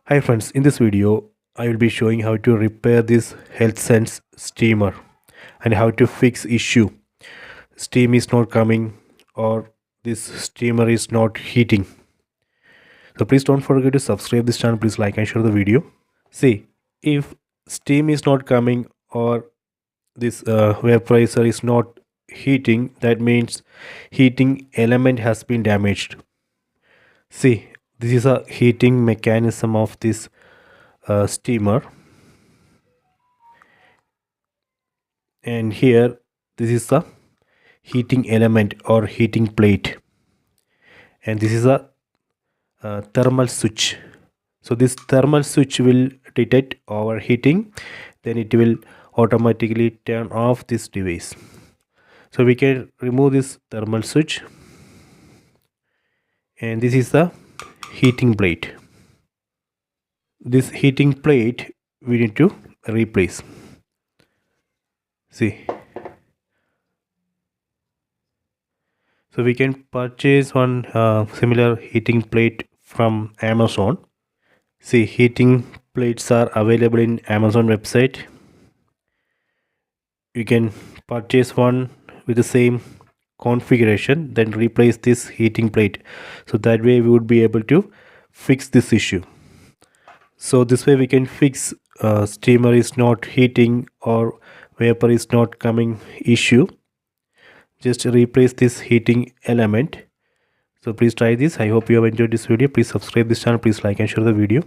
Hi friends, in this video I will be showing how to repair this HealthSense steamer and how to fix issue. Steam is not coming or this steamer is not heating. So please don't forget to subscribe this channel, please like and share the video. See, if steam is not coming or this vaporizer is not heating, that means heating element has been damaged. See, this is a heating mechanism of this steamer, and here this is the heating element or heating plate, and this is a thermal switch. So this thermal switch will detect overheating, then it will automatically turn off this device. So we can remove this thermal switch, and this is the heating plate. This heating plate we need to replace. See, so we can purchase one similar heating plate from Amazon. See, heating plates are available in Amazon website. You can purchase one with the same configuration, then replace this heating plate, so that way we would be able to fix this issue. So this way we can fix steamer is not heating or vapor is not coming issue. Just replace this heating element. So please try this. I hope you have enjoyed this video. Please subscribe this channel, please like and share the video.